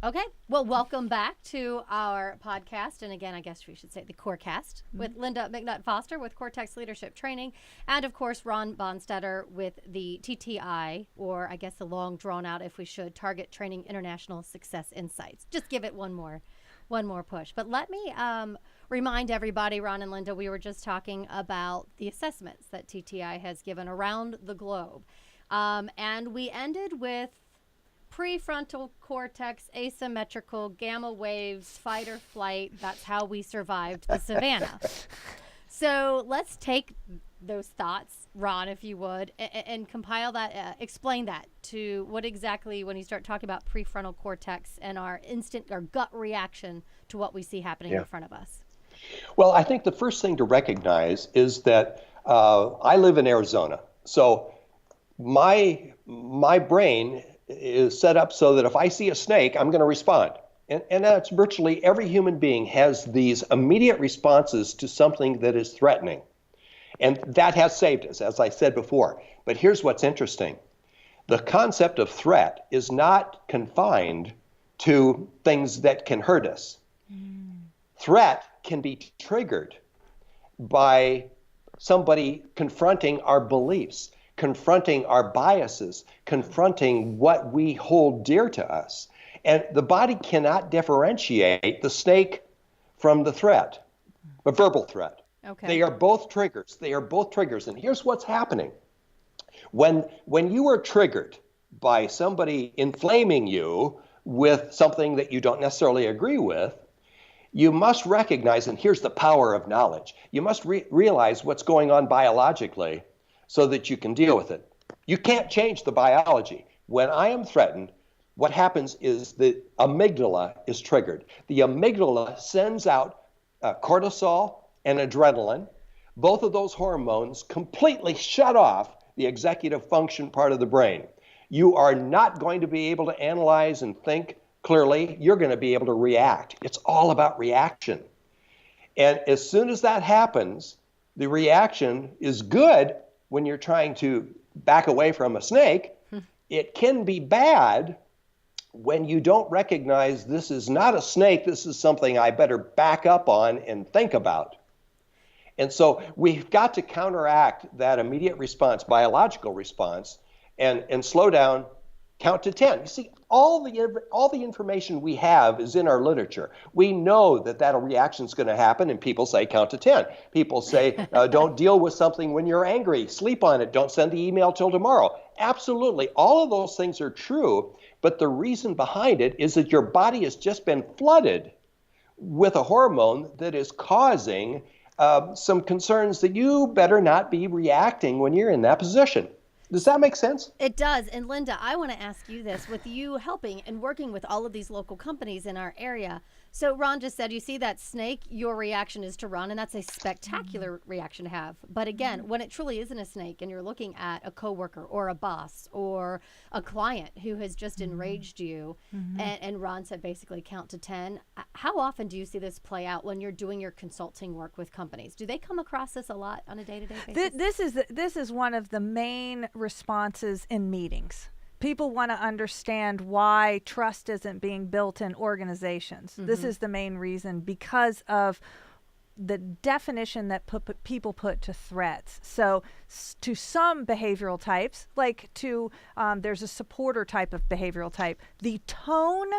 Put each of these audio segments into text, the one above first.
Okay, well, welcome back to our podcast. And again, I guess we should say the Corecast with Linda McNutt-Foster with Cortex Leadership Training. And of course, Ron Bonnstetter with the TTI, or I guess the long drawn out, if we should, Target Training International Success Insights. Just give it one more push. But let me remind everybody, Ron and Linda, we were just talking about the assessments that TTI has given around the globe. And we ended with Pre-frontal cortex, asymmetrical, gamma waves, fight or flight. That's how we survived the savannah. So let's take those thoughts, Ron, if you would, and compile that, explain that to what exactly, when you start talking about prefrontal cortex and our instant or gut reaction to what we see happening in front of us. Well, I think the first thing to recognize is that I live in Arizona. So my brain is set up so that if I see a snake, I'm going to respond. And that's virtually every human being has these immediate responses to something that is threatening. And that has saved us, as I said before. But here's what's interesting. The concept of threat is not confined to things that can hurt us. Threat can be triggered by somebody confronting our beliefs, confronting our biases, confronting what we hold dear to us. And the body cannot differentiate the snake from the threat, a verbal threat. Okay. They are both triggers. And here's what's happening. When you are triggered by somebody inflaming you with something that you don't necessarily agree with, you must recognize, and here's the power of knowledge, you must realize what's going on biologically so that you can deal with it. You can't change the biology. When I am threatened, what happens is the amygdala is triggered. The amygdala sends out cortisol and adrenaline. Both of those hormones completely shut off the executive function part of the brain. You are not going to be able to analyze and think clearly. You're going to be able to react. It's all about reaction. And as soon as that happens, the reaction is good when you're trying to back away from a snake. It can be bad when you don't recognize this is not a snake, this is something I better back up on and think about. And so we've got to counteract that immediate response, biological response, and slow down, count to 10. You see, all the information we have is in our literature. We know that reaction is going to happen, and people say count to 10. People say don't deal with something when you're angry. Sleep on it. Don't send the email till tomorrow. Absolutely. All of those things are true, but the reason behind it is that your body has just been flooded with a hormone that is causing some concerns that you better not be reacting when you're in that position. Does that make sense? It does. And Linda, I want to ask you this, with you helping and working with all of these local companies in our area. So Ron just said, you see that snake, your reaction is to run, and that's a spectacular reaction to have. But again, when it truly isn't a snake and you're looking at a coworker or a boss or a client who has just enraged you, and Ron said basically count to 10, how often do you see this play out when you're doing your consulting work with companies? Do they come across this a lot on a day-to-day basis? This is one of the main responses in meetings. People want to understand why trust isn't being built in organizations. This is the main reason, because of the definition that people put to threats. So to some behavioral types, like to there's a supporter type of behavioral type, the tone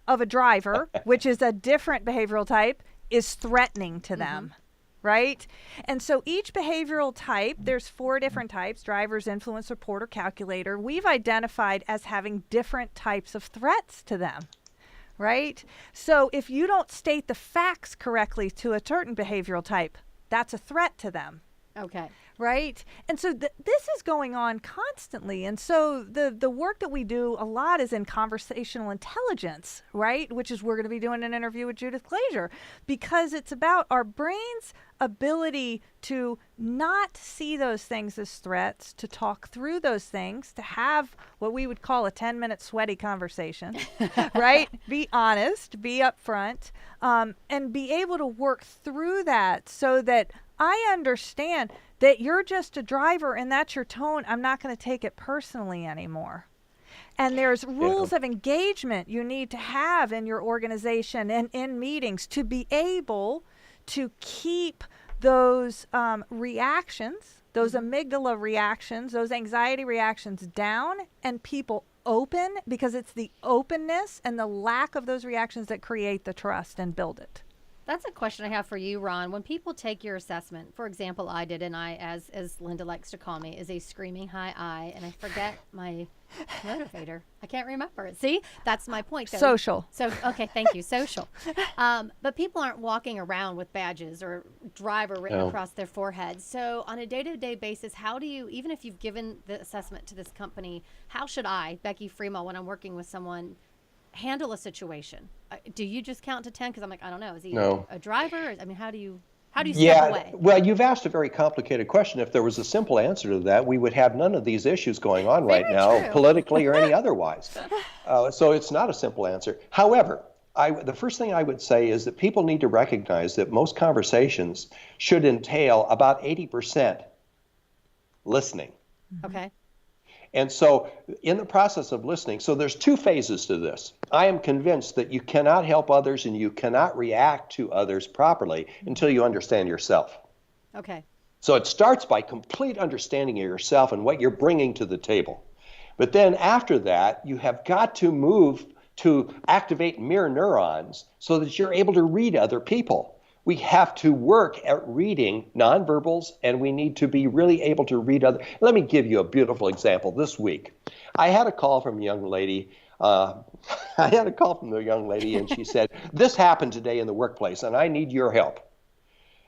of a driver, which is a different behavioral type, is threatening to them. Right? And so each behavioral type, there's 4 different types: drivers, influence, reporter, calculator. We've identified as having different types of threats to them. Right? So if you don't state the facts correctly to a certain behavioral type, that's a threat to them. Okay. Right? And so this is going on constantly. And so the work that we do a lot is in conversational intelligence, right? Which is, we're going to be doing an interview with Judith Glazier, because it's about our brain's ability to not see those things as threats, to talk through those things, to have what we would call a 10-minute sweaty conversation, right? Be honest, be upfront, and be able to work through that so that I understand that you're just a driver and that's your tone. I'm not going to take it personally anymore. And there's rules of engagement you need to have in your organization and in meetings to be able to keep those reactions, those amygdala reactions, those anxiety reactions down, and people open, because it's the openness and the lack of those reactions that create the trust and build it. That's a question I have for you, Ron. When people take your assessment, for example, I did, and I, as Linda likes to call me, is a screaming high I, and I forget my motivator. I can't remember it. See, that's my point. Though. Social. So, okay, thank you. Social. But people aren't walking around with badges or driver written across their foreheads. So on a day-to-day basis, how do you, even if you've given the assessment to this company, how should I, Becky Freemel, when I'm working with someone, handle a situation? Do you just count to 10? Because I'm like, I don't know. Is he a driver? I mean, how do you step away? Well, you've asked a very complicated question. If there was a simple answer to that, we would have none of these issues going on right now, politically or any otherwise. So it's not a simple answer. However, the first thing I would say is that people need to recognize that most conversations should entail about 80% listening. Okay. And so in the process of listening, so there's two phases to this. I am convinced that you cannot help others and you cannot react to others properly until you understand yourself. Okay. So it starts by complete understanding of yourself and what you're bringing to the table. But then after that, you have got to move to activate mirror neurons so that you're able to read other people. We have to work at reading nonverbals, and we need to be really able to read other. Let me give you a beautiful example. This week, I had a call from a young lady. And she said, "This happened today in the workplace, and I need your help."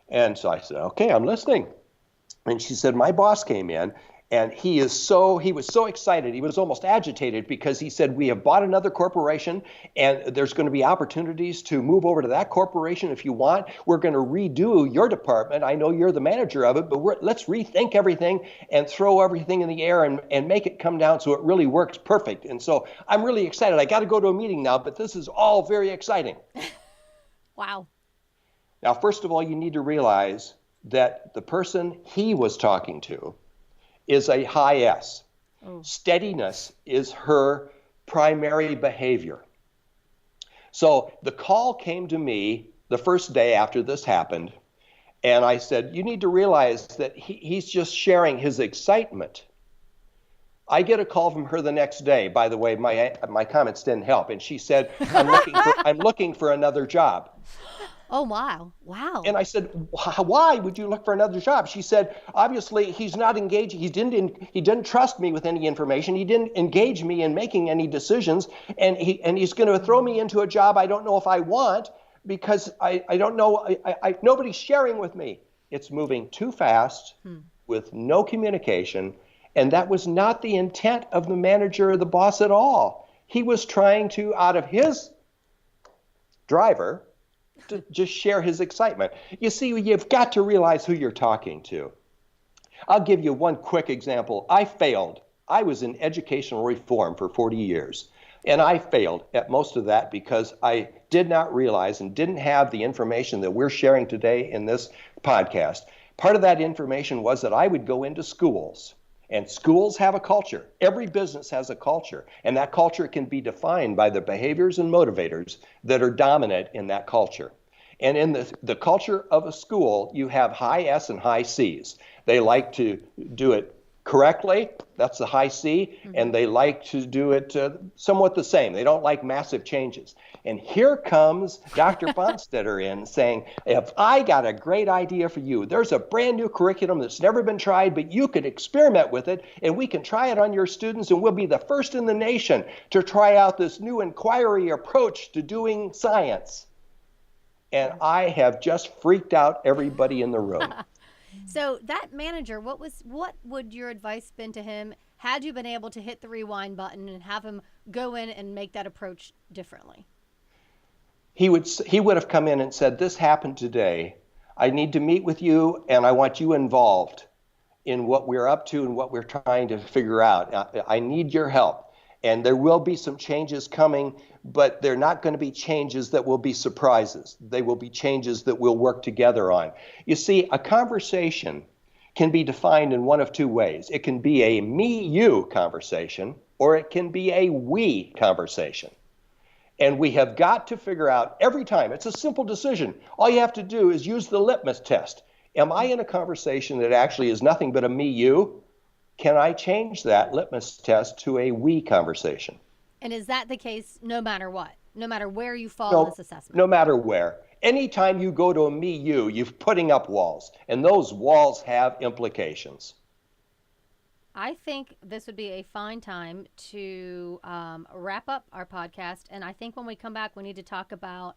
And so I said, "Okay, I'm listening." And she said, "My boss came in, and he was so excited. He was almost agitated because he said, we have bought another corporation and there's going to be opportunities to move over to that corporation if you want. We're going to redo your department. I know you're the manager of it, but let's rethink everything and throw everything in the air and make it come down so it really works perfect. And so I'm really excited. I got to go to a meeting now, but this is all very exciting." Wow. Now, first of all, you need to realize that the person he was talking to is a high S. Steadiness is her primary behavior. So the call came to me the first day after this happened, and I said, you need to realize that he's just sharing his excitement. I get a call from her the next day. By the way, my comments didn't help, and she said, I'm looking for another job. Oh, wow. Wow. And I said, why would you look for another job? She said, obviously, he's not engaged. He didn't trust me with any information. He didn't engage me in making any decisions. And he's going to throw me into a job I don't know if I want because I don't know. Nobody's sharing with me. It's moving too fast with no communication. And that was not the intent of the manager or the boss at all. He was trying to, out of his driver, to just share his excitement. You see, you've got to realize who you're talking to. I'll give you one quick example. I failed. I was in educational reform for 40 years, and I failed at most of that because I did not realize and didn't have the information that we're sharing today in this podcast. Part of that information was that I would go into schools, and schools have a culture. Every business has a culture, and that culture can be defined by the behaviors and motivators that are dominant in that culture. And in the culture of a school, you have high S and high Cs. They like to do it correctly, that's the high C, and they like to do it somewhat the same. They don't like massive changes. And here comes Dr. Bonnstetter in saying, if I got a great idea for you, there's a brand new curriculum that's never been tried, but you could experiment with it, and we can try it on your students, and we'll be the first in the nation to try out this new inquiry approach to doing science. And I have just freaked out everybody in the room. So that manager, what would your advice been to him had you been able to hit the rewind button and have him go in and make that approach differently? He would have come in and said, this happened today. I need to meet with you, and I want you involved in what we're up to and what we're trying to figure out. I need your help. And there will be some changes coming, but they're not going to be changes that will be surprises. They will be changes that we'll work together on. You see, a conversation can be defined in one of two ways. It can be a me-you conversation, or it can be a we conversation. And we have got to figure out every time, it's a simple decision. All you have to do is use the litmus test. Am I in a conversation that actually is nothing but a me-you? Can I change that litmus test to a we conversation? And is that the case no matter what? No matter where you fall in this assessment? No matter where. Anytime you go to a me-you, you're putting up walls, and those walls have implications. I think this would be a fine time to wrap up our podcast. And I think when we come back, we need to talk about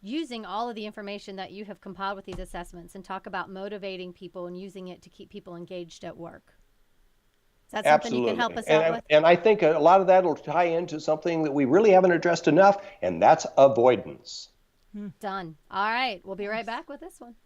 using all of the information that you have compiled with these assessments and talk about motivating people and using it to keep people engaged at work. Is that something Absolutely. you can help us out with? And I think a lot of that will tie into something that we really haven't addressed enough, and that's avoidance. Done. All right. We'll be right back with this one.